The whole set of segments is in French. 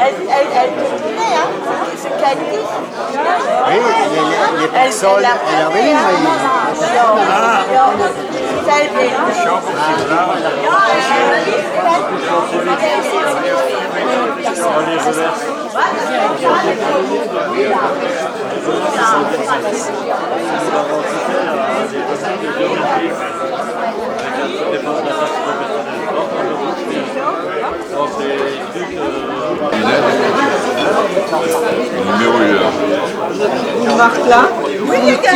Elle tournait, hein, c'est Candy. Oui, les personnes, elle avait Numéro 1. On marque là. Oui, les gars.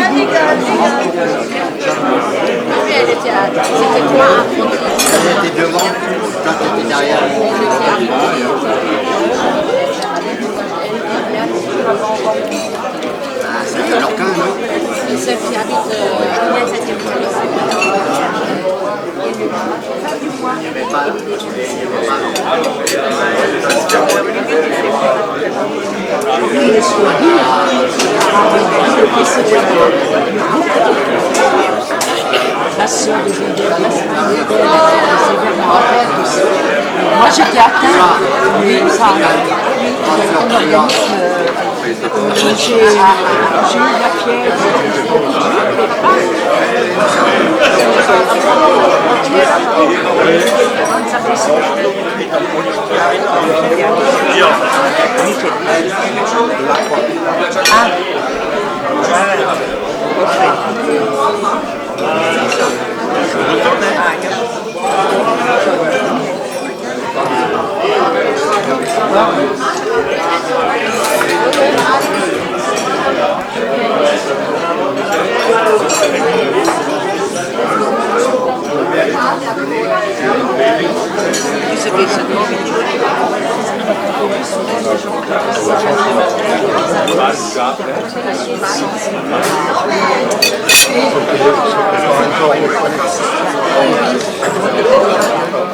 Elle était toi. Elle était devant, toi tu étais derrière. Ah, c'est alors quand même, non? C'est celle qui habite le 7e La sœur de Gédère, moi j'étais atteinte, oui, ça j'ai eu la fièvre.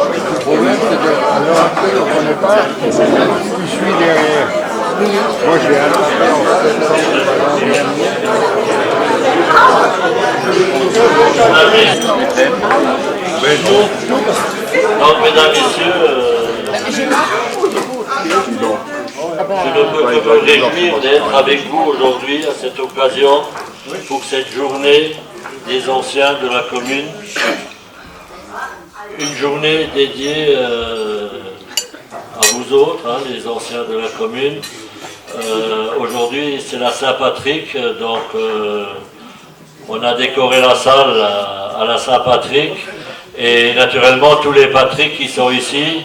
Le problème, c'est qu'à l'heure actuelle, on ne connaît pas qui suit derrière. Moi, je vais Donc, mesdames, messieurs, je ne peux que me réjouir d'être avec vous aujourd'hui à cette occasion pour cette journée des anciens de la commune. Une journée dédiée à vous autres, hein, les anciens de la commune. Aujourd'hui, c'est la Saint-Patrick, donc on a décoré la salle à la Saint-Patrick. Et naturellement, tous les Patrick qui sont ici,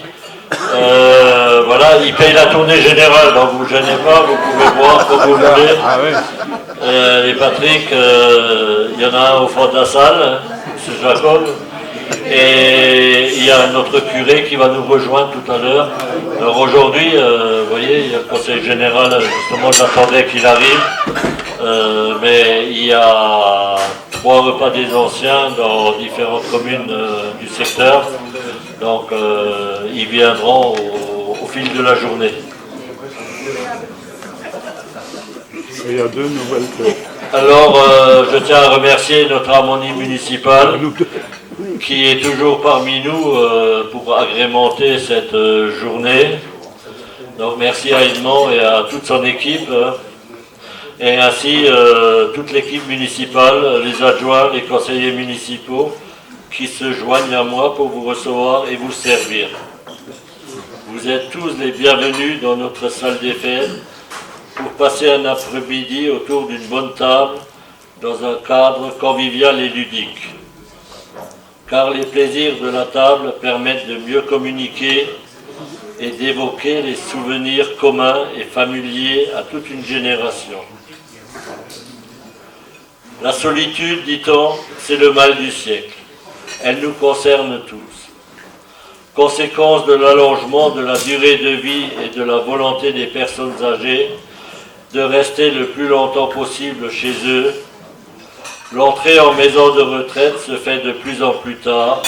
voilà, ils payent la tournée générale, donc vous ne gênez pas, vous pouvez boire comme vous voulez. Les Patrick, il y en a un au fond de la salle, M. Jacob, et il y a notre curé qui va nous rejoindre tout à l'heure. Alors aujourd'hui, vous voyez, il y a le conseil général, justement j'attendais qu'il arrive, mais il y a 3 repas des anciens dans différentes communes du secteur, donc ils viendront au fil de la journée. Il y a 2 nouvelles têtes. Alors, je tiens à remercier notre harmonie municipale qui est toujours parmi nous pour agrémenter cette journée. Donc merci à Edmond et à toute son équipe. Et ainsi toute l'équipe municipale, les adjoints, les conseillers municipaux qui se joignent à moi pour vous recevoir et vous servir. Vous êtes tous les bienvenus dans notre salle des fêtes pour passer un après-midi autour d'une bonne table dans un cadre convivial et ludique. Car les plaisirs de la table permettent de mieux communiquer et d'évoquer les souvenirs communs et familiers à toute une génération. La solitude, dit-on, c'est le mal du siècle. Elle nous concerne tous. Conséquence de l'allongement de la durée de vie et de la volonté des personnes âgées de rester le plus longtemps possible chez eux, l'entrée en maison de retraite se fait de plus en plus tard.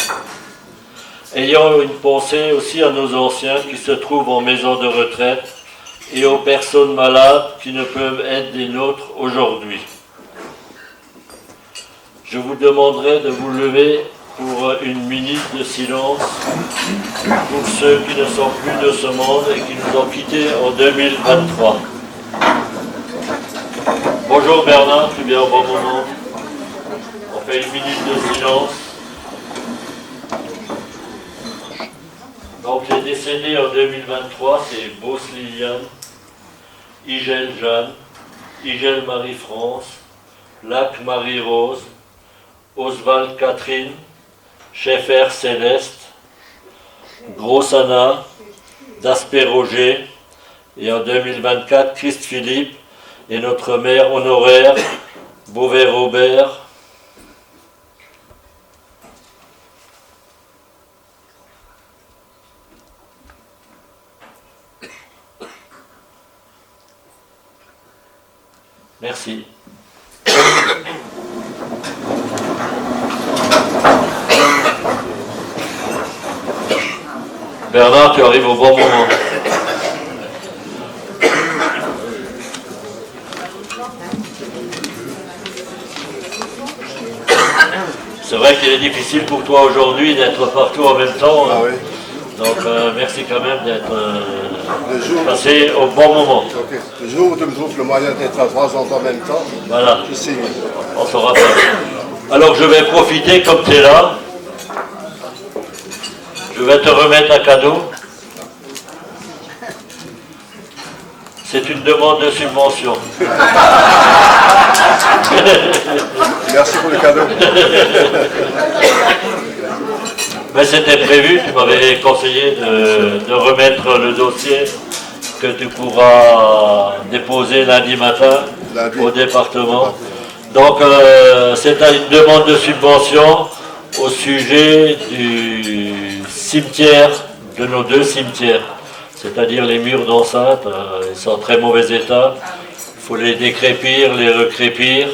Ayant une pensée aussi à nos anciens qui se trouvent en maison de retraite, et aux personnes malades qui ne peuvent être des nôtres aujourd'hui. Je vous demanderai de vous lever pour une minute de silence pour ceux qui ne sont plus de ce monde et qui nous ont quittés en 2023. Bonjour Bernard, tu viens au bon moment. On fait une minute de silence. Donc les décédés en 2023, c'est Beauce Liliane, Igel Jeanne, Igel Marie-France, Lac Marie-Rose, Oswald Catherine, Schaeffer Céleste, Gros Anna, Daspé Roger, et en 2024, Christ Philippe et notre maire honoraire, Beauvais Robert. Merci. Bernard, tu arrives au bon moment. C'est vrai qu'il est difficile pour toi aujourd'hui d'être partout en même temps. Ah oui. Donc merci quand même d'être passé au bon moment. Okay. Le jour où tu me trouves le moyen d'être à 3 ans en même temps, Voilà. je signe. On se rappelle. Alors je vais profiter, comme tu es là, je vais te remettre un cadeau. C'est une demande de subvention. Merci pour le cadeau. Mais c'était prévu, tu m'avais conseillé de remettre le dossier que tu pourras déposer lundi matin au département. Donc c'est une demande de subvention au sujet du cimetière, de nos 2 cimetières. C'est-à-dire les murs d'enceinte, ils sont en très mauvais état. Il faut les décrépir, les recrépir.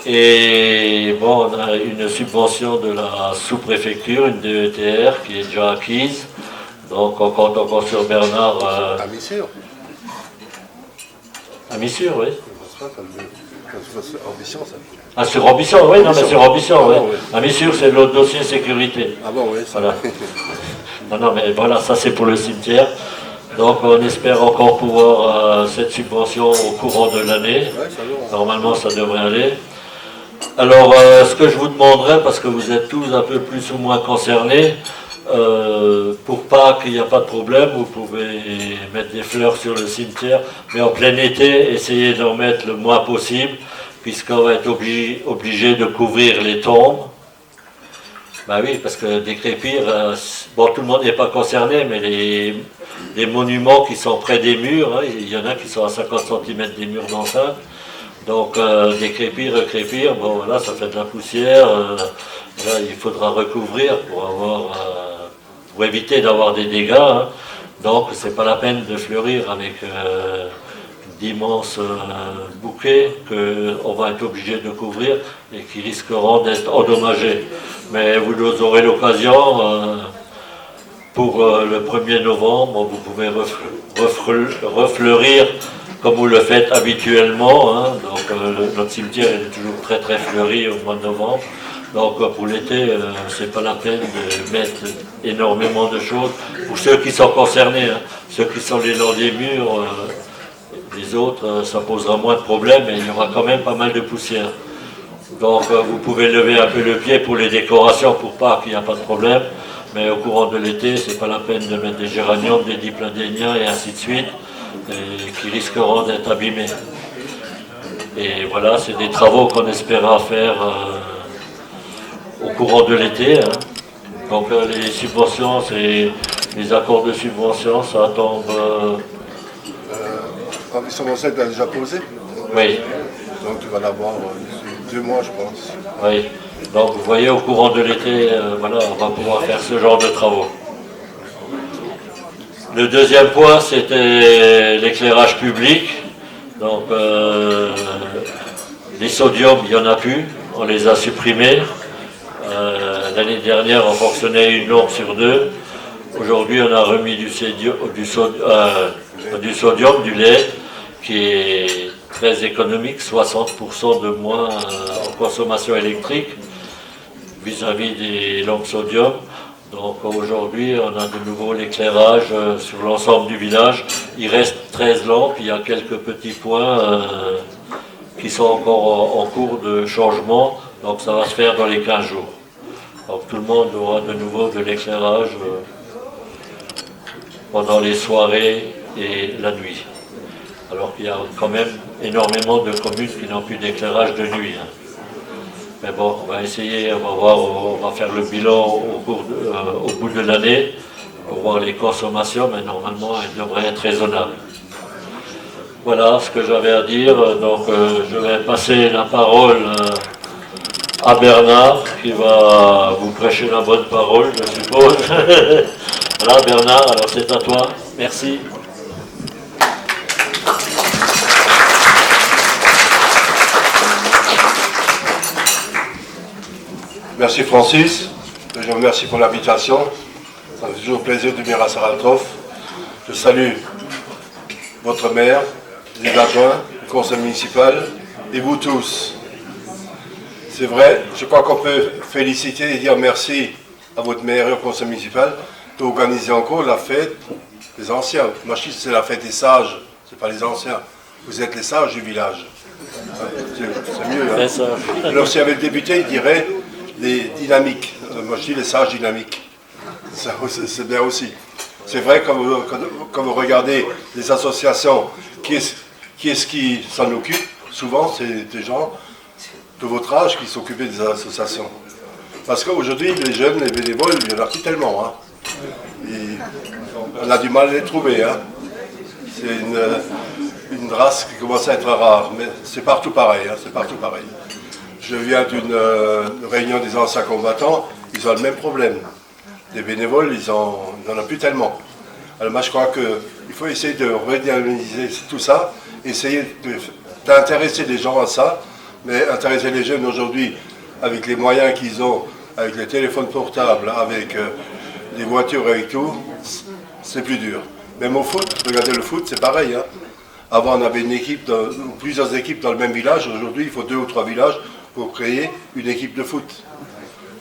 Et bon, on a une subvention de la sous-préfecture, une DETR qui est déjà acquise. Donc on compte encore sur Bernard. À Missure. À Missure, oui. Ambition, ça. Ah, sur Ambition, oui, non, mais sur Ambition, oui. oui. À Missure, c'est l'autre dossier sécurité. Ah bon, oui, ça. Voilà. Non, mais voilà, ça c'est pour le cimetière. Donc on espère encore pouvoir cette subvention au courant de l'année. Ouais, ça va. Normalement, ça devrait aller. Alors, ce que je vous demanderais, parce que vous êtes tous un peu plus ou moins concernés, pour pas qu'il n'y ait pas de problème, vous pouvez mettre des fleurs sur le cimetière, mais en plein été, essayez d'en mettre le moins possible, puisqu'on va être obligé de couvrir les tombes. Ben oui, parce que décrépir, bon, tout le monde n'est pas concerné, mais les monuments qui sont près des murs, hein, il y en a qui sont à 50 cm des murs d'enceinte. Donc décrépir, recrépir, bon voilà, ça fait de la poussière. Là, il faudra recouvrir pour éviter d'avoir des dégâts. Hein. Donc c'est pas la peine de fleurir avec d'immenses bouquets qu'on va être obligé de couvrir et qui risqueront d'être endommagés. Mais vous aurez l'occasion pour le 1er novembre, vous pouvez refleurir comme vous le faites habituellement, hein. Donc notre cimetière est toujours très très fleuri au mois de novembre. Donc pour l'été, c'est pas la peine de mettre énormément de choses. Pour ceux qui sont concernés, hein. Ceux qui sont les long des murs, les autres, ça posera moins de problèmes, mais il y aura quand même pas mal de poussière. Donc vous pouvez lever un peu le pied pour les décorations, pour pas qu'il n'y ait pas de problème. Mais au courant de l'été, c'est pas la peine de mettre des géraniums, des dipladénias et ainsi de suite, et qui risqueront d'être abîmés. Et voilà, c'est des travaux qu'on espérera faire au courant de l'été. Hein. Donc les subventions, c'est les accords de subvention, ça tombe... Ambition Monset, tu as déjà posé? Oui. Donc tu vas l'avoir 2 mois, je pense. Oui. Donc vous voyez, au courant de l'été, voilà, on va pouvoir faire ce genre de travaux. Le deuxième point, c'était l'éclairage public. Donc les sodiums, il n'y en a plus, on les a supprimés. L'année dernière, on fonctionnait une lampe sur 2. Aujourd'hui, on a remis du sodium, du lait, qui est très économique, 60% de moins en consommation électrique vis-à-vis des lampes sodium. Donc aujourd'hui, on a de nouveau l'éclairage sur l'ensemble du village. Il reste 13 lampes, il y a quelques petits points qui sont encore en cours de changement, donc ça va se faire dans les 15 jours. Donc tout le monde aura de nouveau de l'éclairage pendant les soirées et la nuit. Alors qu'il y a quand même énormément de communes qui n'ont plus d'éclairage de nuit. Mais bon, on va essayer, on va voir, on va faire le bilan au bout de l'année pour voir les consommations, mais normalement elles devraient être raisonnables. Voilà ce que j'avais à dire. Donc je vais passer la parole à Bernard qui va vous prêcher la bonne parole, je suppose. Voilà Bernard, alors c'est à toi. Merci. Merci Francis, je vous remercie pour l'invitation. Ça me fait toujours plaisir de venir à Saraltrof. Je salue votre maire, les adjoints, le conseil municipal et vous tous. C'est vrai, je crois qu'on peut féliciter et dire merci à votre maire et au conseil municipal d'organiser encore la fête des anciens. Moi je dis que c'est la fête des sages, c'est pas les anciens. Vous êtes les sages du village. C'est mieux. Hein. Alors s'il y avait le député, il dirait les dynamiques. Moi je dis les sages dynamiques. C'est bien aussi. C'est vrai quand vous regardez les associations, qui est-ce qui s'en occupe? Souvent c'est des gens de votre âge qui s'occupent des associations. Parce qu'aujourd'hui les jeunes, les bénévoles, il y en a plus tellement. Hein. On a du mal à les trouver. Hein. C'est une race qui commence à être rare, mais c'est partout pareil. Hein. C'est partout pareil. Je viens d'une réunion des anciens combattants, ils ont le même problème. Les bénévoles, ils n'en ont plus tellement. Alors moi je crois qu'il faut essayer de redynamiser tout ça, essayer d'intéresser les gens à ça, mais intéresser les jeunes aujourd'hui avec les moyens qu'ils ont, avec les téléphones portables, avec les voitures, avec tout, c'est plus dur. Même au foot, regardez le foot, c'est pareil. Hein. Avant on avait une équipe, plusieurs équipes dans le même village, aujourd'hui il faut 2 ou 3 villages pour créer une équipe de foot.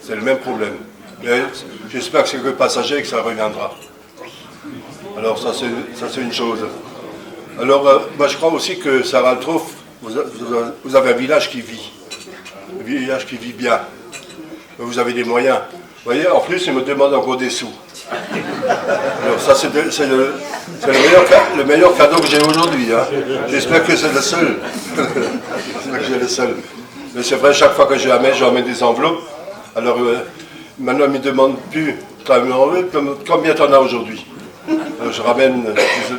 C'est le même problème. Mais j'espère que c'est que passager et que ça reviendra. Alors ça c'est une chose. Alors moi je crois aussi que Saraltrof, vous avez un village qui vit. Un village qui vit bien. Vous avez des moyens. Vous voyez, en plus ils me demandent encore des sous. Alors ça c'est le meilleur cadeau que j'ai aujourd'hui. Hein. J'espère que c'est le seul. J'espère que j'ai le seul. Mais c'est vrai, chaque fois que je ramène des enveloppes. Alors maintenant, ils ne me demandent plus combien tu en as aujourd'hui. Je ramène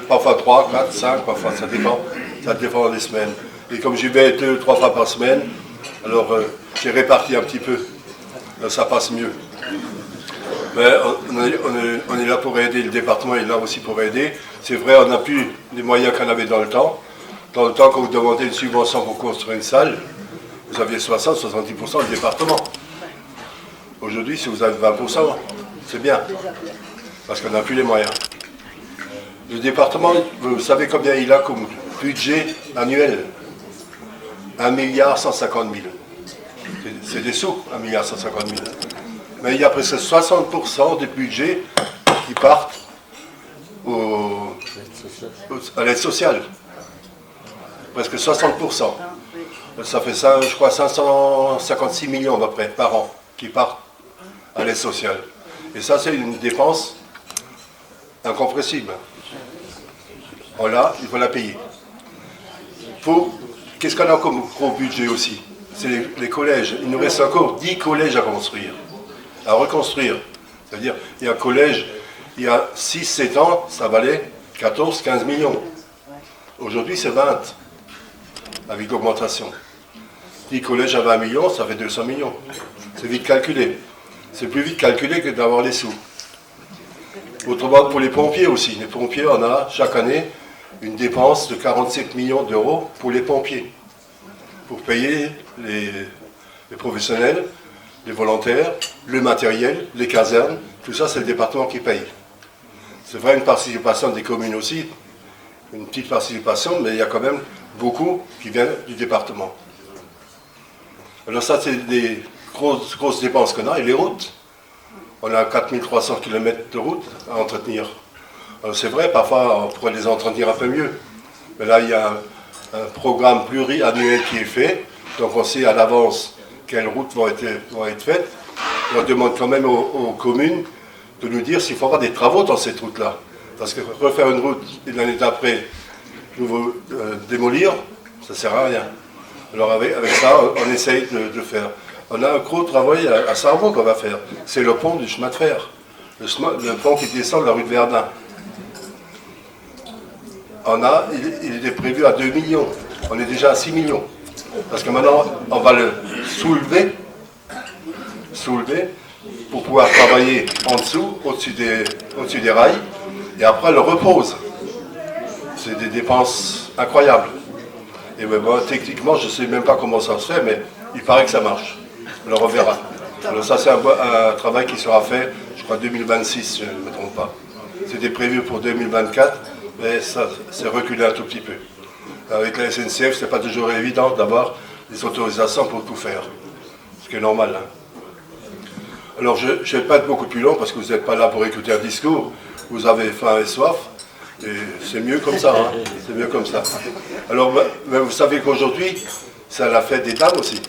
parfois 3, 4, 5, parfois ça dépend des semaines. Et comme j'y vais 2 ou 3 fois par semaine, alors j'ai réparti un petit peu. Alors, ça passe mieux. Mais on est là pour aider, le département est là aussi pour aider. C'est vrai, on n'a plus les moyens qu'on avait dans le temps. Dans le temps, quand vous demandez une subvention pour construire une salle, vous aviez 60-70% du département. Aujourd'hui, si vous avez 20%, c'est bien. Parce qu'on n'a plus les moyens. Le département, vous savez combien il a comme budget annuel? 1,150 milliard. C'est des sous, 1,150 milliard. Mais il y a presque 60% des budgets qui partent à l'aide sociale. Presque 60%. Ça fait ça, je crois, 556 millions à peu près par an qui partent à l'aide sociale. Et ça, c'est une dépense incompressible. On l'a, il faut la payer. Qu'est-ce qu'on a comme gros budget aussi? C'est les collèges. Il nous reste encore 10 collèges à construire, à reconstruire. C'est-à-dire, il y a un collège, il y a 6-7 ans, ça valait 14-15 millions. Aujourd'hui, c'est 20, avec l'augmentation. 10 collèges à 20 millions, ça fait 200 millions. C'est vite calculé. C'est plus vite calculé que d'avoir les sous. Autrement, pour les pompiers aussi. Les pompiers, on a chaque année une dépense de 47 millions d'euros pour les pompiers. Pour payer les professionnels, les volontaires, le matériel, les casernes. Tout ça, c'est le département qui paye. C'est vrai, une participation des communes aussi, une petite participation, mais il y a quand même beaucoup qui viennent du département. Alors ça, c'est des grosses dépenses qu'on a, et les routes. On a 4300 km de routes à entretenir. Alors c'est vrai, parfois on pourrait les entretenir un peu mieux, mais là il y a un programme pluriannuel qui est fait, donc on sait à l'avance quelles routes vont être faites. Et on demande quand même aux communes de nous dire s'il faut avoir des travaux dans cette route-là. Parce que refaire une route et l'année d'après, nouveau démolir, ça ne sert à rien. Alors avec ça, on essaye de faire. On a un gros travail à Sarrebourg qu'on va faire. C'est le pont du chemin de fer. Le pont qui descend de la rue de Verdun. Il était prévu à 2 millions. On est déjà à 6 millions. Parce que maintenant, on va le soulever pour pouvoir travailler en dessous, au-dessus des rails, et après le repose. C'est des dépenses incroyables. Et ben, moi, techniquement, je ne sais même pas comment ça se fait, mais il paraît que ça marche. Alors on verra. Alors ça, c'est un travail qui sera fait, je crois, 2026, si je ne me trompe pas. C'était prévu pour 2024, mais ça s'est reculé un tout petit peu. Avec la SNCF, ce n'est pas toujours évident d'avoir des autorisations pour tout faire. Ce qui est normal. Hein. Alors je ne vais pas être beaucoup plus long, parce que vous n'êtes pas là pour écouter un discours. Vous avez faim et soif. Et c'est mieux comme ça, hein. C'est mieux comme ça. Alors, mais vous savez qu'aujourd'hui, c'est la fête des dames aussi.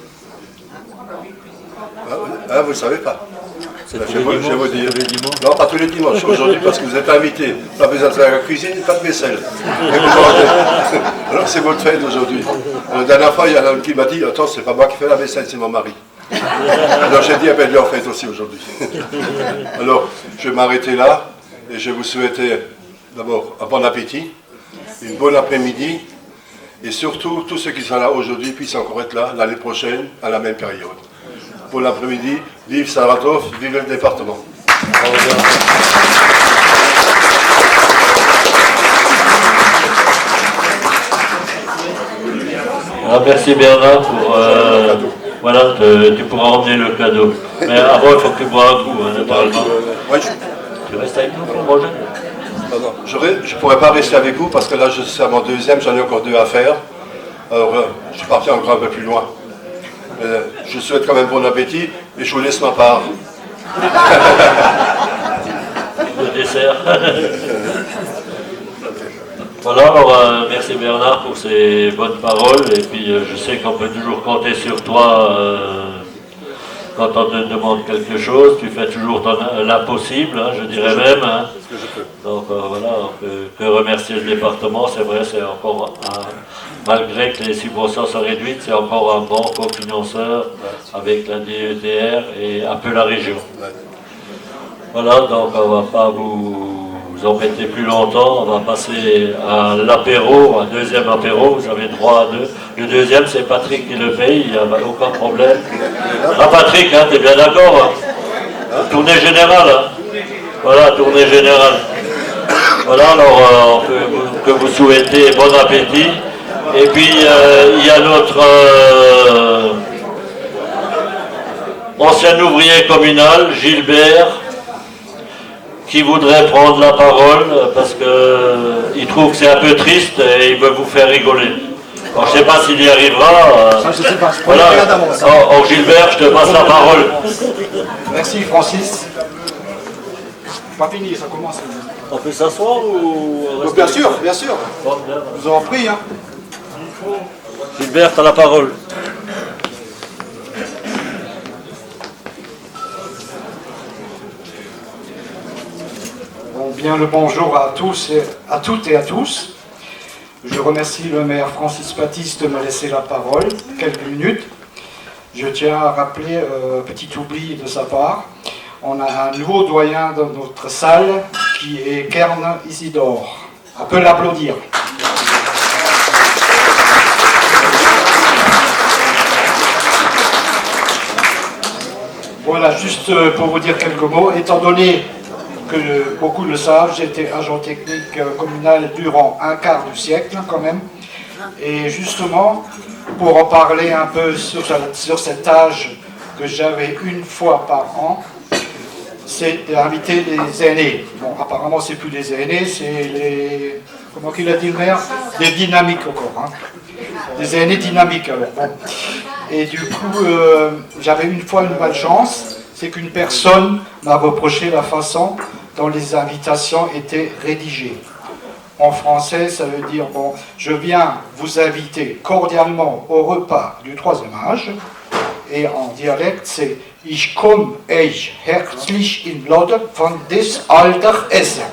Ah, vous ne savez pas. Je vais vous dire. Non, pas tous les dimanches. Aujourd'hui, parce que vous êtes invités. Pas besoin de faire la cuisine, pas de vaisselle. Alors, c'est votre fête aujourd'hui. La dernière fois, il y en a un qui m'a dit, attends, c'est pas moi qui fais la vaisselle, c'est mon mari. Alors, j'ai dit, ah ben, lui en fête aussi aujourd'hui. Alors, je vais m'arrêter là et je vais vous souhaiter d'abord un bon appétit, une bonne après-midi, et surtout, tous ceux qui sont là aujourd'hui puissent encore être là l'année prochaine, à la même période. Bon après-midi, vive Saratof, vive le département. Alors, merci Bernard pour... voilà, tu pourras emmener le cadeau. Mais avant, il faut que tu bois un coup, naturellement. Ouais, Tu restes avec nous pour manger? je ne pourrais pas rester avec vous parce que là je suis à mon deuxième, j'en ai encore 2 à faire. Alors je suis parti encore un peu plus loin. Je vous souhaite quand même bon appétit et je vous laisse ma part. Le dessert. Voilà, alors merci Bernard pour ces bonnes paroles. Et puis je sais qu'on peut toujours compter sur toi quand on te demande quelque chose. Tu fais toujours l'impossible, hein, je dirais même. Hein. Donc voilà, on peut que remercier le département. C'est vrai, c'est encore malgré que les subventions sont réduites, c'est encore un bon cofinanceur avec la DETR et un peu la région. Voilà, donc on ne va pas vous embêter plus longtemps. On va passer à l'apéro, un deuxième apéro. Vous avez droit à 2. Le deuxième, c'est Patrick qui le paye, il n'y a aucun problème. Ah Patrick, hein, tu es bien d'accord, hein? Tournée générale. Hein? Voilà, tournée générale. Voilà, alors on peut que vous souhaitez bon appétit. Et puis il y a notre ancien ouvrier communal, Gilbert, qui voudrait prendre la parole parce qu'il trouve que c'est un peu triste et il veut vous faire rigoler. Alors, je ne sais pas s'il y arrivera. Ça, je sais pas. Voilà. Alors, Gilbert, je te passe la parole. Merci Francis. Pas fini, ça commence. On peut s'asseoir ou... Bien sûr, bien sûr. Bon, bien. Je vous en prie. Hein. Gilbert, tu as la parole. Bon, bien le bonjour à tous, à toutes et à tous. Je remercie le maire Francis Baptiste de me laisser la parole, quelques minutes. Je tiens à rappeler un petit oubli de sa part. On a un nouveau doyen dans notre salle qui est Kern Isidore. On peut l'applaudir. Voilà, juste pour vous dire quelques mots, étant donné que beaucoup le savent, j'étais agent technique communal durant un quart du siècle quand même. Et justement, pour en parler un peu sur cet âge que j'avais une fois par an, c'est d'inviter les aînés. Bon, apparemment, c'est plus les aînés, c'est les... Comment qu'il a dit le maire? Des dynamiques encore. Hein. Des aînés dynamiques, alors. Bon. Et du coup, j'avais une fois une malchance, c'est qu'une personne m'a reproché la façon dont les invitations étaient rédigées. En français, ça veut dire, bon, je viens vous inviter cordialement au repas du troisième âge. Et en dialecte, c'est Ich komm euch herzlich in Laden von des Alter essen.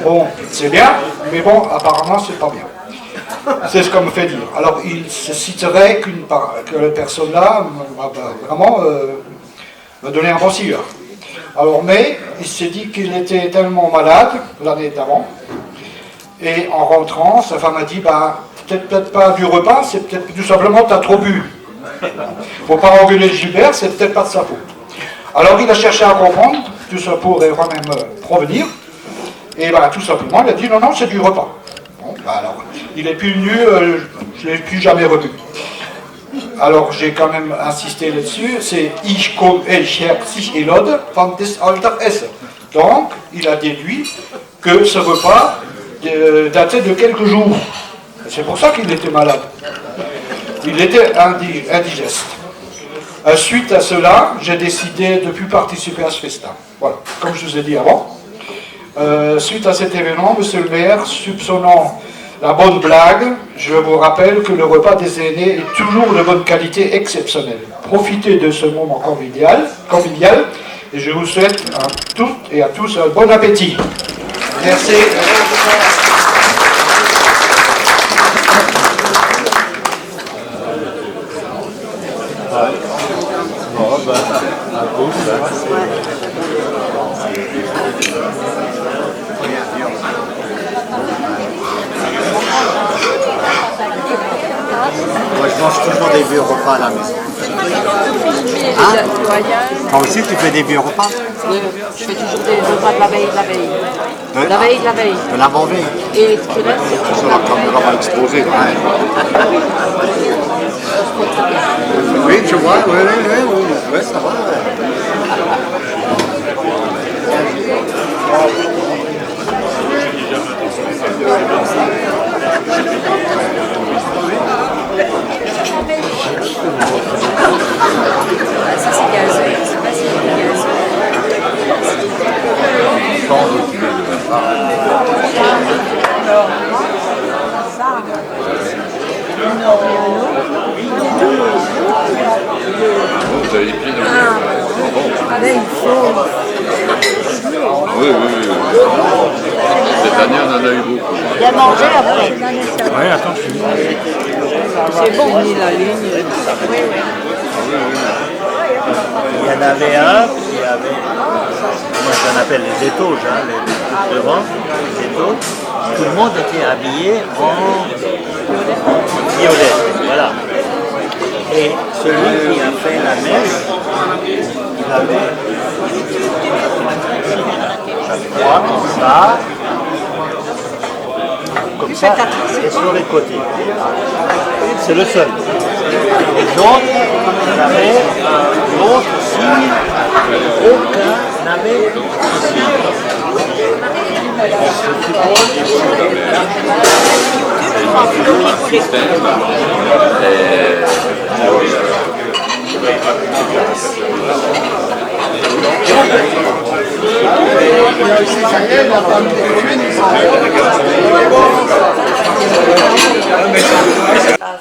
Bon, c'est bien, mais bon, apparemment, c'est pas bien. C'est ce qu'on me fait dire. Alors, il se citerait que la personne-là va vraiment me donner un bon signal. Alors, mais il s'est dit qu'il était tellement malade l'année d'avant, et en rentrant, sa femme a dit, bah, peut-être pas du repas, c'est peut-être tout simplement t'as trop bu. Faut pas engueuler Gilbert, c'est peut-être pas de sa faute. Alors il a cherché à comprendre, tout ça pourrait quand même provenir, et bah, tout simplement il a dit non, c'est du repas. Bon, bah, alors, il est plus venu, je ne l'ai plus jamais revu. Alors j'ai quand même insisté là-dessus, c'est Ich komm euch herzlich in Laden von des Alter essen. Donc il a déduit que ce repas datait de quelques jours. C'est pour ça qu'il était malade. Il était indigeste. Suite à cela, j'ai décidé de ne plus participer à ce festin. Voilà, comme je vous ai dit avant. Suite à cet événement, monsieur le maire, soupçonnant la bonne blague, je vous rappelle que le repas des aînés est toujours de bonne qualité exceptionnelle. Profitez de ce moment convivial et je vous souhaite à toutes et à tous un bon appétit. Merci. Moi, je mange toujours des vieux repas à la maison. Hein? Toi aussi, tu fais des vieux repas? Je fais toujours des repas de la veille, de la veille. De la veille. De l'avant-veille. Et tout là, c'est Sur la caméra va exploser. Oui, tu vois, oui, ça va. Ça c'est gazeux, je sais pas si c'est gazeux. Vous avez les pieds dans le Là il faut. Oui. Cette année, on en a eu beaucoup. Il a mangé après. Oui, attends, je suis C'est bon. La ligne. Oui. Il y en avait un qui avait, moi j'en appelle les étauges, hein, les devant, les étauges. Tout le monde était habillé en violet, voilà. Et celui qui a fait la messe, il avait trois comme ça, et sur les côtés. C'est le seul. Les autres, il y avait l'autre signe, aucun n'avait de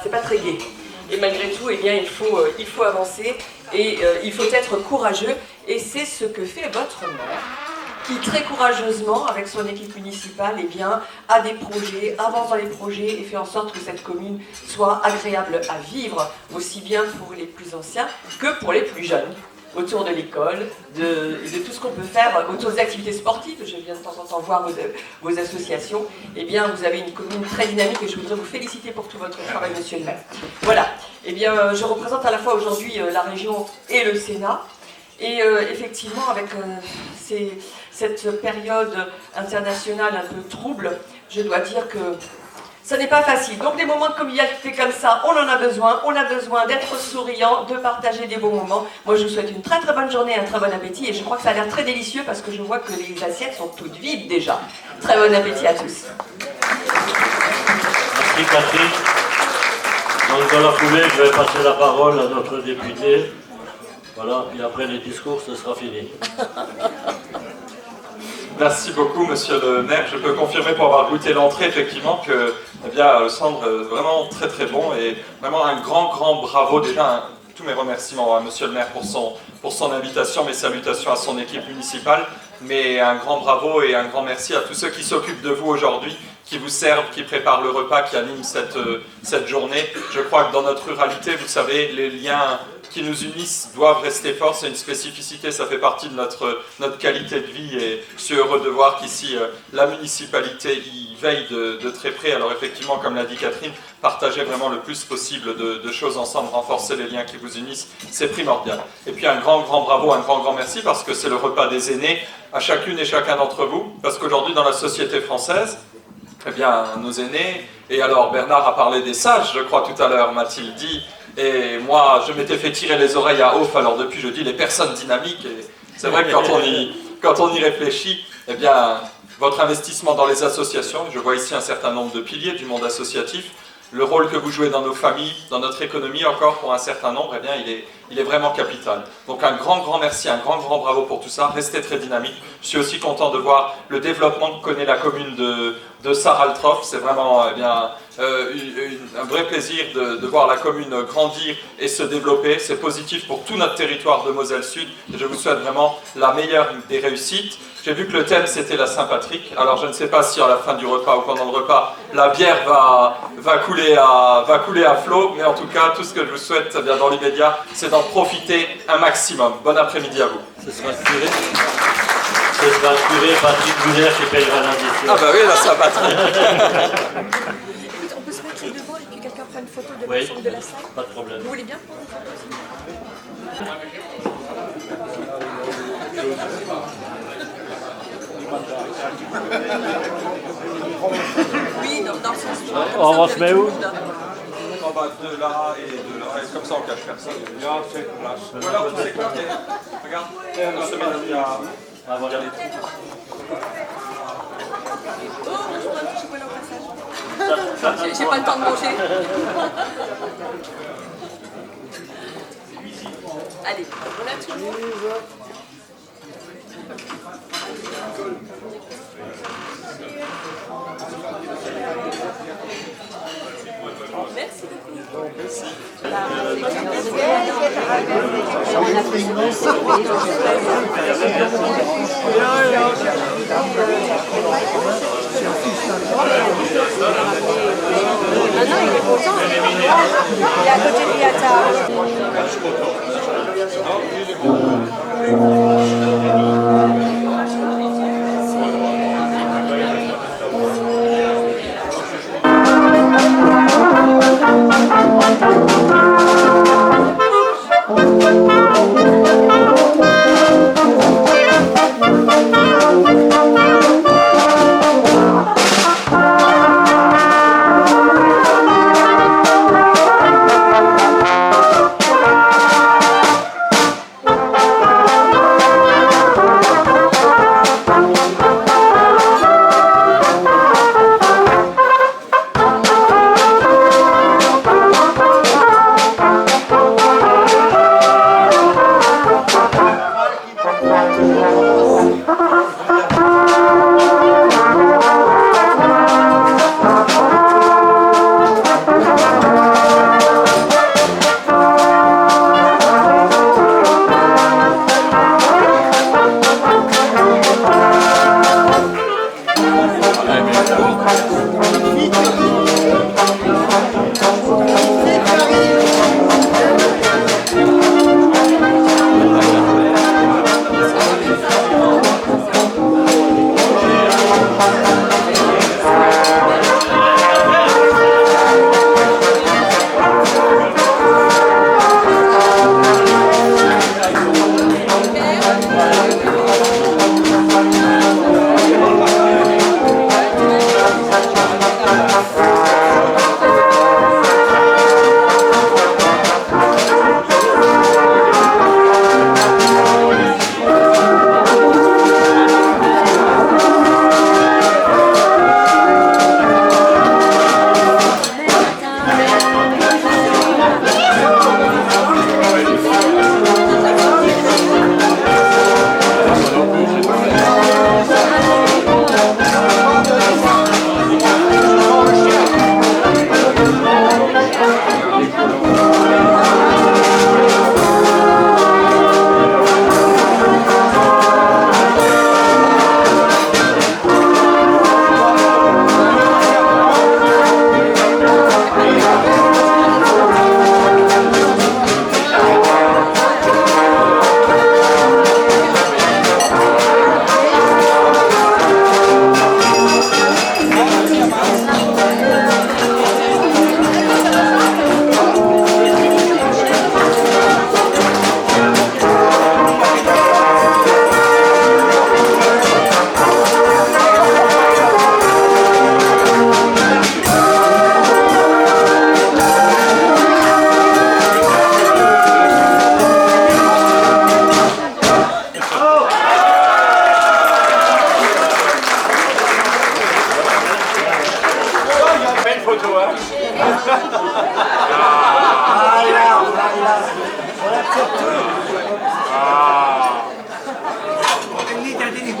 C'est pas très gai. Et malgré tout, eh bien, il faut avancer et il faut être courageux. Et c'est ce que fait votre maire, qui très courageusement, avec son équipe municipale, eh bien, a des projets, avance dans les projets et fait en sorte que cette commune soit agréable à vivre, aussi bien pour les plus anciens que pour les plus jeunes, autour de l'école, de tout ce qu'on peut faire autour des activités sportives. Je viens de temps en temps voir vos associations. Eh bien, vous avez une commune très dynamique et je voudrais vous féliciter pour tout votre travail, monsieur le maire. Voilà. Eh bien, je représente à la fois aujourd'hui la région et le Sénat. Et effectivement, avec cette période internationale un peu trouble, je dois dire que Ce n'est pas facile. Donc des moments de convivialité comme ça, on en a besoin. On a besoin d'être souriant, de partager des bons moments. Moi, je vous souhaite une très très bonne journée, un très bon appétit. Et je crois que ça a l'air très délicieux parce que je vois que les assiettes sont toutes vides déjà. Très bon appétit à tous. Merci Catherine. Donc dans la foulée, je vais passer la parole à notre député. Voilà, puis après les discours, ce sera fini. Merci beaucoup, monsieur le maire. Je peux confirmer pour avoir goûté l'entrée, effectivement, que eh bien, le centre est vraiment très très bon et vraiment un grand bravo. Déjà, tous mes remerciements à monsieur le maire pour son invitation, mes salutations à son équipe municipale, mais un grand bravo et un grand merci à tous ceux qui s'occupent de vous aujourd'hui, qui vous servent, qui préparent le repas, qui animent cette journée. Je crois que dans notre ruralité, vous savez, les liens qui nous unissent doivent rester forts, c'est une spécificité, ça fait partie de notre qualité de vie et je suis heureux de voir qu'ici la municipalité y veille de très près. Alors effectivement, comme l'a dit Catherine, partager vraiment le plus possible de choses ensemble, renforcer les liens qui vous unissent, c'est primordial. Et puis un grand bravo, un grand merci parce que c'est le repas des aînés à chacune et chacun d'entre vous, parce qu'aujourd'hui dans la société française, eh bien nos aînés, et alors Bernard a parlé des sages, je crois tout à l'heure, Mathilde dit, et moi, je m'étais fait tirer les oreilles à off, alors depuis je dis les personnes dynamiques, et c'est vrai que quand on y réfléchit, eh bien, votre investissement dans les associations, je vois ici un certain nombre de piliers du monde associatif, le rôle que vous jouez dans nos familles, dans notre économie encore pour un certain nombre, eh bien, il est vraiment capital. Donc un grand merci, un grand bravo pour tout ça, restez très dynamique. Je suis aussi content de voir le développement que connaît la commune de Saraltroff, c'est vraiment eh bien, un vrai plaisir de voir la commune grandir et se développer. C'est positif pour tout notre territoire de Moselle Sud et je vous souhaite vraiment la meilleure des réussites. J'ai vu que le thème c'était la Saint-Patrick, alors je ne sais pas si à la fin du repas ou pendant le repas la bière va couler à flot, mais en tout cas tout ce que je vous souhaite eh bien, dans l'immédiat c'est d'en profiter un maximum. Bon après-midi à vous. Ce sera curé Patrick Gouler qui payera l'indicision. Ah bah oui, la Saint-Patrick. On peut se mettre devant et puis quelqu'un prend une photo de Oui, l'ensemble de la salle. pas de problème. Vous voulez bien prendre une photo Oui, dans le sens. On se met où? En bas de là et de là, et comme ça on cache personne. Voilà, tout s'éclater. Regarde, on se met là, il y a... Ah, voilà. Oh, je prends un petit chocolat au passage. J'ai pas le temps de manger. Allez, on a tout le monde. Merci beaucoup. Maintenant, il est content. Il est à côté de Liata.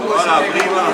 Voilà, prima.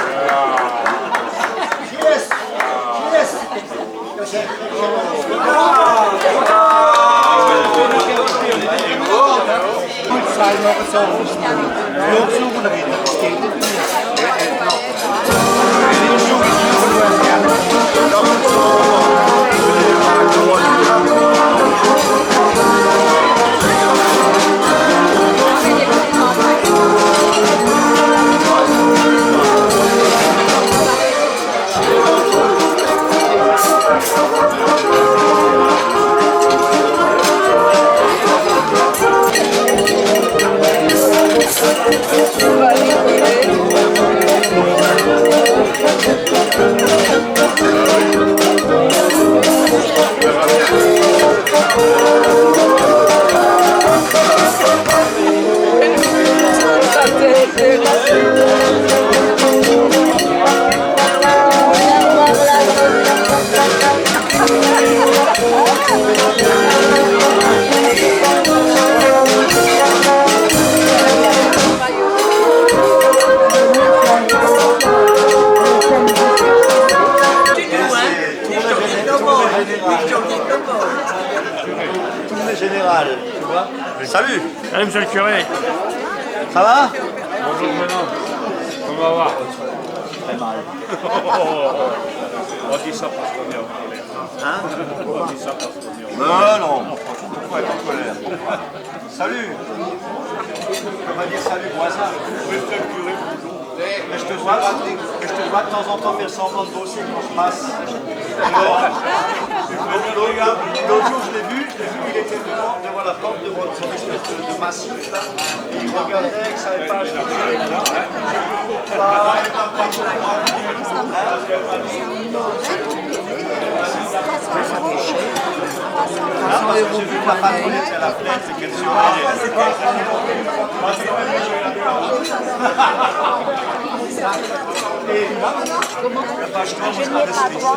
Général, tu vois. Salut. Salut monsieur le curé. Ça va? Bonjour maintenant. Comment va? Très mal. On dit ça parce qu'on est en colère. Hein? On dit ça parce qu'on est en colère. Non, non. Pourquoi être en colère? Salut. On va dire salut voisin. Oui, monsieur le curé. Mais je te vois de temps en temps faire semblant de bosser quand je passe. L'autre jour, je l'ai vu, il était devant la porte de son espèce de massif là. Il regardait, il ne savait pas acheter. Parce que j'ai vu que la patronne était à la fenêtre et qu'elle surveillait. Et là, il n'a pas acheté un moustache de Suisse.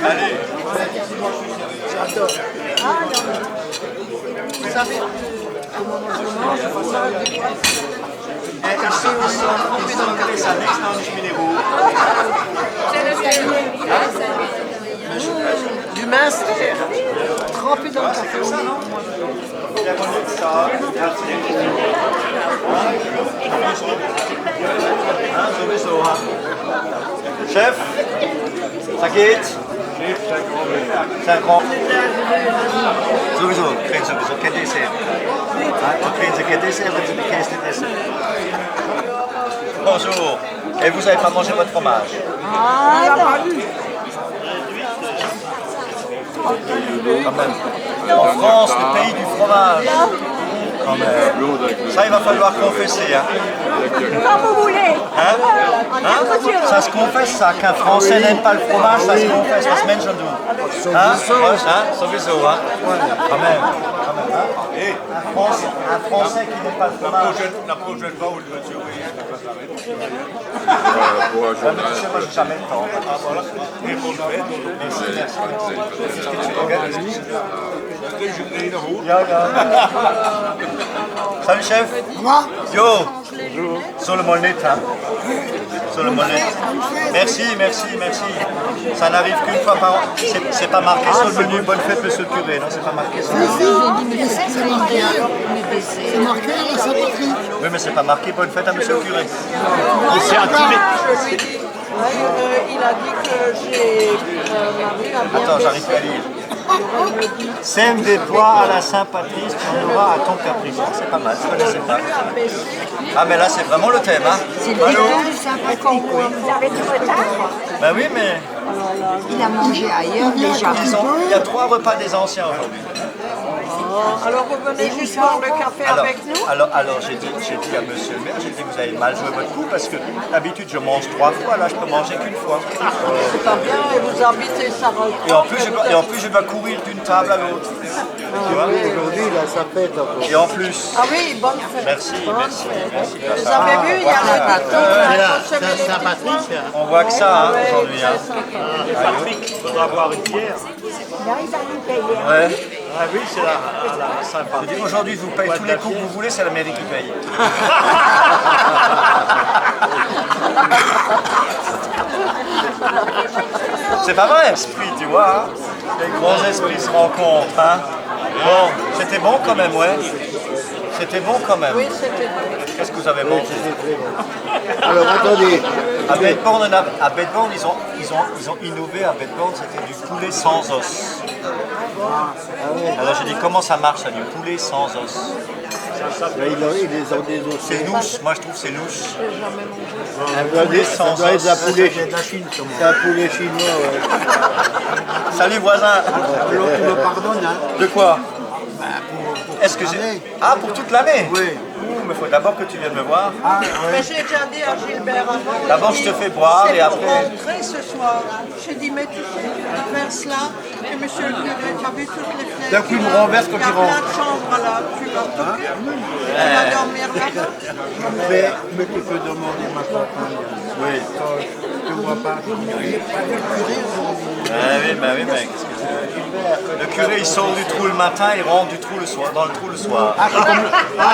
Allez. Vous savez comment on mange? Du mince, trempé dans le café. Chef, ça geht? C'est un grand. Sowieso, kriegen Sie sowieso kein Dessert. Kriegen Sie kein Dessert, wenn Sie die Käse essen. Bonjour. Et vous n'avez pas mangé votre fromage? Ah non. Quand même. En France, le pays du fromage. Quand même. Ça, il va falloir confesser. Hein. Quand vous voulez. Hein? Hein? Ça se confesse, ça. Qu'un Français n'aime pas le fromage, ça se confesse. Was Menschen tun. Hein? Hein? Sowieso. Hein? Quand même. Quand même. Hein? Un Français qui n'aime pas le fromage. La prochaine fois, vous le surveillez. Moi, j'ai jamais le temps. Merci, merci. Salut chef. Yo. Sur le mollet, hein. Sur le mollet. Merci, merci, merci. Ça n'arrive qu'une fois par an. C'est pas marqué sur le menu. Bonne fête, monsieur le curé. Non, c'est pas marqué sur le menu. C'est marqué à la Saint-Patrick. Oui, mais c'est pas marqué bonne fête à monsieur le curé. C'est un tiré. Il a dit que j'ai Attends, j'arrive pas à lire. Sème des pois à la Saint-Patrice, tu en auras à ton caprice. C'est pas mal, je connaissais pas. Ah, mais là, c'est vraiment le thème, hein. C'est le Saint-Patrick, oui. Vous avez du retard? Ben oui, mais... Il a mangé ailleurs déjà. Il y a 3 repas des anciens aujourd'hui. Alors vous venez juste boire le café avec nous? Alors j'ai dit à monsieur le maire, j'ai dit vous avez mal joué votre coup parce que d'habitude je mange 3 fois, là je peux manger qu'une fois. C'est pas bien, et vous habitez Sarah. Et en plus je dois courir d'une table à l'autre. Tu vois? Aujourd'hui, là, ça pète encore. Et en plus. Ah oui, bonne fête. Merci. Vous avez vu, il y a le dicton. On voit que ça aujourd'hui. Patrick, il faudra boire une bière. Ouais. Ah oui, c'est la sympa. Je dis aujourd'hui, je vous paye tous les coups que vous voulez, c'est la mairie qui paye. C'est pas vrai, esprit, tu vois. Hein? Les grands esprits se rencontrent. Hein? Bon, c'était bon quand même, ouais. C'était bon quand même. Oui, c'était bon. Qu'est-ce que vous avez mangé? Alors attendez. À Bedborn, ils ont innové à Bedborn, c'était du poulet sans os. Alors j'ai dit comment ça marche, ça, du poulet sans os? Ils les ont désossés. C'est louche, moi je trouve c'est louche. Un poulet sans os. Ça doit être un poulet chinois. C'est un poulet chinois, ouais. Salut voisin. Tu me pardonnes, hein? De quoi? Est-ce que j'ai... Ah, pour toute l'année? Oui. Mais il faut d'abord que tu viennes me voir. Ah, Mais j'ai déjà dit à Gilbert avant. D'abord, je te fais boire et après... C'est pour rentrer ce soir. J'ai dit, mais tu sais, tu traverses là, et monsieur le curé, tu as vu toutes les fenêtres. D'un coup, il me renverse quand il y a rentre. plein de chambres là, tu vas t'occuper. Tu vas dormir là-bas. Mais tu peux demander ma compagne. Oui. Quand je ne vois pas, je dis, il n'y a pas de curé aujourd'hui. Oui, mais qu'est-ce que c'est? Le curé, il sort du trou le matin, il rentre du trou le soir, dans le trou le soir.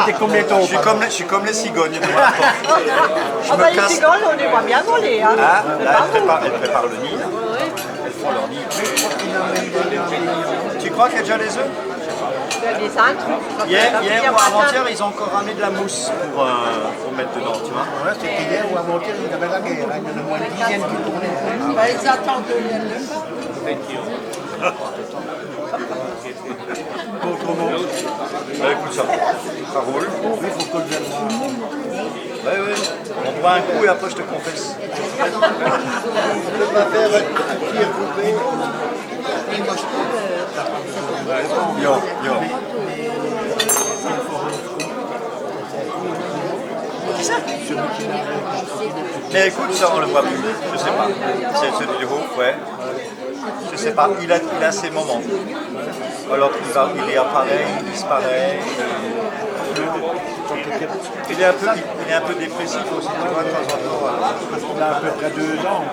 T'es comme les taupes. Je suis comme les cigognes devant la porte. Je Ah me bah les casse. cigognes, on les voit bien voler. Hein. Ah, là, elles préparent le nid. Elles font leur nid. Tu crois qu'il y a déjà les œufs? Les cintres. Hier ou avant-hier, ils ont encore ramené de la mousse pour mettre dedans, tu vois. Ouais, c'était hier ou avant-hier, il y avait la guerre. Il y en a moins une dizaine qui tournaient. Bah, ils attendent de le faire. Autrement. Bah écoute, ça roule. Il faut que je vienne voir. Oui, on boit un coup et après je te confesse. Je peux pas faire un cuir coupé. Yo. Mais écoute, ça on le voit plus. Je sais pas. C'est celui du Hof, ouais. Je sais pas. Il a ses moments. Alors il réapparaît, il disparaît. Il est un peu dépressif aussi, tu vois, de temps en temps. Parce qu'il a à peu près 2 ans.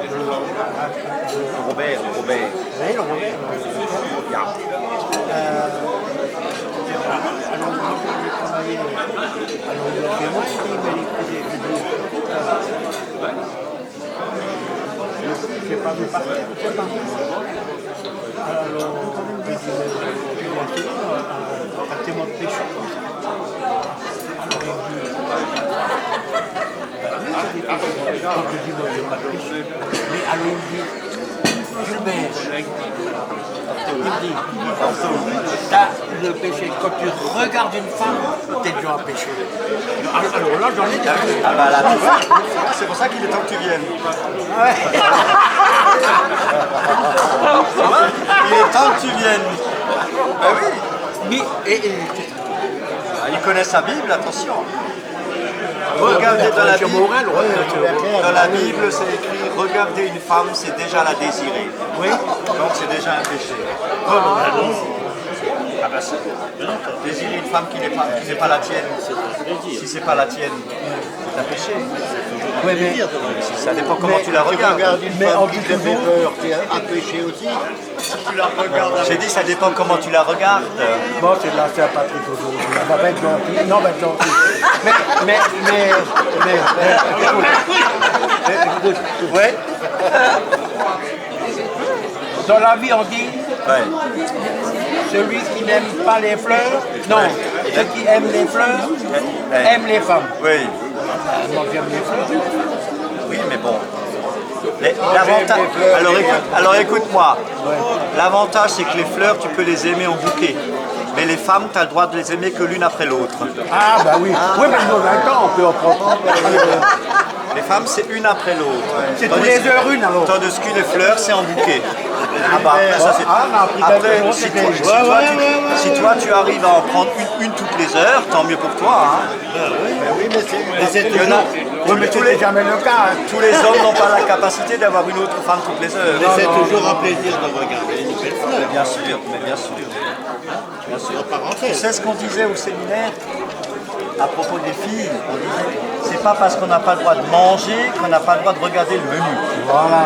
Robert. Oui, le Robert. Alors, moi, j'ai travaillé. Alors, il a fait moi, mais il n'ai pas vu partir. Alors, j'ai dit, un témoin de péché. Mais alors il dit, Gilbert, il dit, t'as le péché. Quand tu regardes une femme, t'es déjà un péché. Alors là, j'en ai déjà. Ah bah là, tu vois, c'est pour ça qu'il est temps que tu viennes. Ouais. Il est temps que tu viennes. Ah oui. Mais, Il connaît sa Bible, attention. Regardez dans la Bible, c'est écrit « Regardez une femme, c'est déjà la désirer ». Oui. Donc c'est déjà un péché. Désirer une femme qui n'est pas la tienne, si c'est pas la tienne, c'est un péché. Oui, mais ça dépend comment tu la regardes. Mais en qui te fait peur, c'est un péché aussi. J'ai dit ça dépend comment tu la regardes. Bon, c'est de la Saint-Patrick aujourd'hui. On va être gentil. Non, on va être gentil. Mais, écoute. Ouais. Dans la vie, on dit, celui qui n'aime pas les fleurs, non, ceux qui aiment les fleurs, aiment les femmes. Oui. Moi, j'aime les fleurs. Oui, mais bon. Alors écoute-moi. L'avantage, c'est que les fleurs, tu peux les aimer en bouquet. Mais les femmes, tu as le droit de les aimer que l'une après l'autre. Ah, bah oui. Oui, mais dans un temps, on peut en prendre. femmes, c'est une après l'autre. C'est tous les heures une alors. Tandis que les fleurs, c'est en bouquet. Ah bah après, ça c'est... Après, si toi tu arrives à en prendre une toutes les heures, tant mieux pour toi. Hein. Oui, mais c'est jamais le cas. Hein. Tous les hommes n'ont pas la capacité d'avoir une autre femme toutes les heures. Mais c'est toujours un plaisir de regarder une belle fleur. Mais bien sûr, mais bien sûr. Bien sûr, Tu sais ce qu'on disait au séminaire à propos des filles? On disait, c'est pas parce qu'on n'a pas le droit de manger qu'on n'a pas le droit de regarder le menu. Voilà.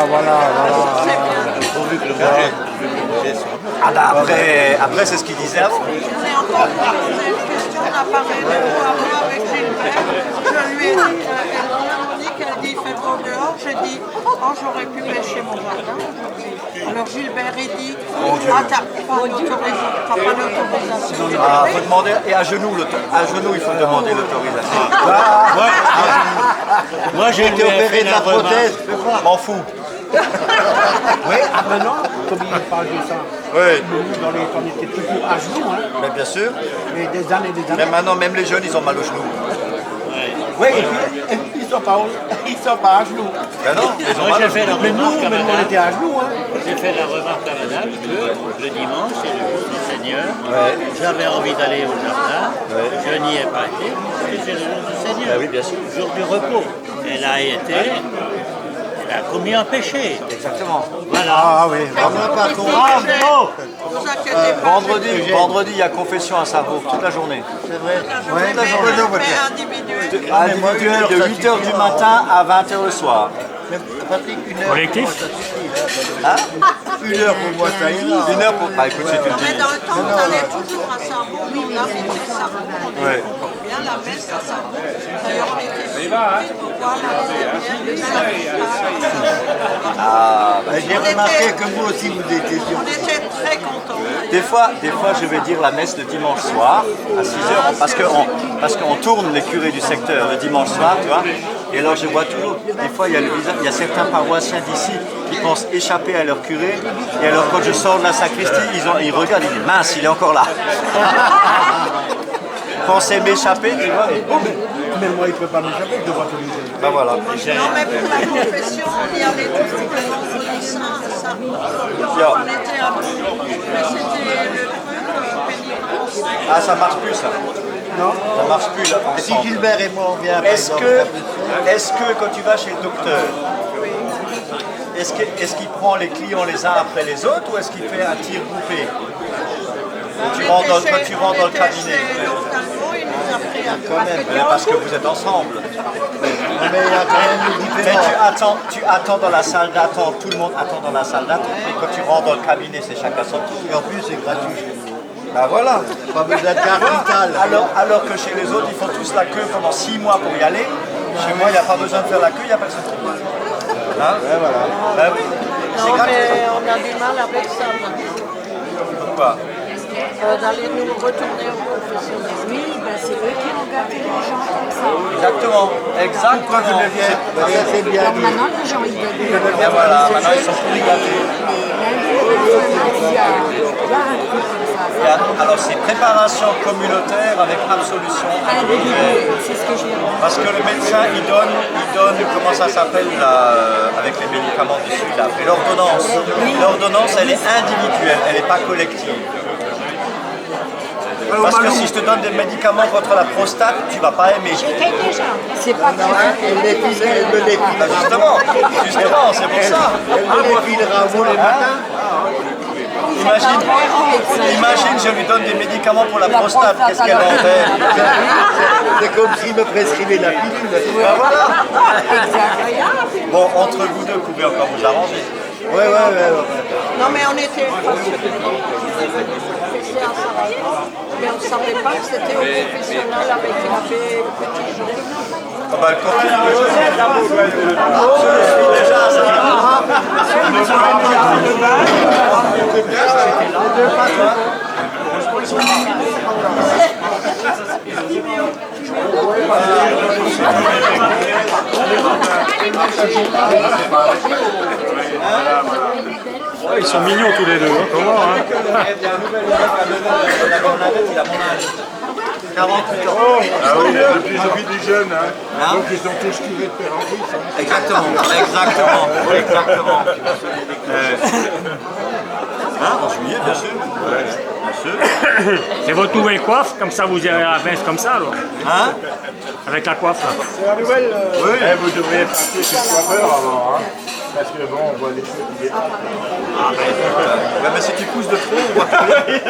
Pourvu que le budget soit bon. Ah bah après c'est ce qu'il disait avant. On est encore dans une question, on a parlé de poireaux avec Gilbert. Je lui ai dit, Monique, elle dit, il fait beau dehors. J'ai dit, oh, j'aurais pu pêcher mon jardin aujourd'hui. Alors Gilbert, il dit, ah, t'as pas l'autorisation. Ah, faut demander, et à genoux, il faut demander l'autorisation. Moi j'ai été opéré de la prothèse. M'en fous. Oui, maintenant, comme il parle de ça, Oui. nous, dans les temps, on était toujours à genoux, hein, Mais bien sûr. mais des années. Mais maintenant, même les jeunes, ils ont mal aux genoux. Oui, et puis ils sont pas à genoux. Ben non, ils ont Moi mal j'ai aux fait genoux. la Mais nous, remarque à on madame. était à genoux. Hein. J'ai fait la remarque à madame que le dimanche, c'est le jour du Seigneur. J'avais envie d'aller au jardin. Je n'y ai pas été parce que c'est le jour du Seigneur. Oui, bien sûr. Le jour du repos. Elle a été. Elle a commis un péché. Exactement. Voilà. Ah oui, Bravo. Vous inquiétez pas. Vendredi, il y a confession à Sarrebourg toute la journée. C'est vrai. Toute la journée. Mais individuel. Individuel de 8h du matin à 20h le soir. Patrick, une heure. Collectif. Hein? 1 heure pour moi, ça ira. 1 heure pour... Bah écoute, c'est une Mais dans le temps, on allait toujours à Sarrebourg, on habitait Sarrebourg, on Ouais. aimait bien la messe à Sarrebourg. D'ailleurs, on était surpris pour voir la J'ai remarqué que vous aussi vous étiez sur. On était très contents. Des fois, je vais dire la messe le dimanche soir à 6h parce qu'on tourne les curés du secteur le dimanche soir, tu vois. Et alors je vois toujours, des fois il y a certains paroissiens d'ici qui pensent échapper à leur curé. Et alors quand je sors de la sacristie, ils regardent, ils disent mince, il est encore là. Penser m'échapper, tu vois. Et boum. Mais moi, il ne peut pas m'échapper, je dois tous les jours. Ben voilà. Non, mais pour la confession, on y allait toujours le vendredi saint à Sarrebourg. On était à Bourg, mais c'était le truc pénitence. Ah, ça marche plus ça. Non. Ça marche plus là. Si Gilbert et moi on vient. Est-ce que quand tu vas chez le docteur, est-ce qu'il prend les clients les uns après les autres ou est-ce qu'il fait un tir groupé quand tu rentres dans le cabinet? Quand même, parce que vous êtes ensemble. Mais il y a quand même une Mais différence. tu attends dans la salle d'attente, tout le monde attend dans la salle d'attente. Et quand tu rentres dans le cabinet, c'est chacun son tour. Et en plus c'est gratuit chez nous. Ben voilà. Pas besoin de carte vitale. Alors que chez les autres, ils font tous la queue pendant 6 mois pour y aller. Chez moi, il n'y a pas besoin de faire la queue, il n'y a personne qui va. Hein? Voilà. Ben oui. Non, mais on a du mal avec ça maintenant. Pourquoi? D'aller nous retourner au confessionnal. Oui, ben c'est eux qui ont gâté les gens comme ça. Exactement. Exactement. C'est bien. Alors maintenant, les gens, ils veulent. Et voilà, maintenant ils sont plus gâtés. Alors c'est préparation communautaire avec absolution individuelle. C'est ce que j'ai dit. Parce que le médecin, il donne comment ça s'appelle avec les médicaments dessus, là, et l'ordonnance. L'ordonnance, elle est individuelle, elle n'est pas collective. Parce que si je te donne des médicaments contre la prostate, tu ne vas pas aimer. C'est pas Elle me l'épilera. Bah justement, c'est pour ça. Elle me l'épilera vous les matins. Imagine, je lui donne des médicaments pour la prostate, qu'est-ce qu'elle en fait? C'est comme s'il me prescrivait la pilule. Ben voilà. Bon, entre vous deux, vous pouvez encore vous arranger. Ouais. Non, mais on était confessés à Sarrebourg, mais on ne savait pas que c'était au confessionnal avec l'abbé Petit Jean. Ah bah, continue. Je le suis déjà à Ouais, ils sont mignons tous les deux. Comment, hein? il a mon âge. 48 ans. Ah oui, depuis la vie des jeunes, hein. Donc ils sont tous tirés de père en fils. Hein. Exactement. En juillet, bien sûr. C'est votre nouvelle coiffe, comme ça vous irez à la messe comme ça alors. Hein? Avec la coiffe là. C'est la nouvelle. Oui. Vous devriez passer chez le coiffeur avant, hein. Parce que bon, on voit les cheveux qui dépassent. Ouais, mais si tu pousses de trop, on va trouver.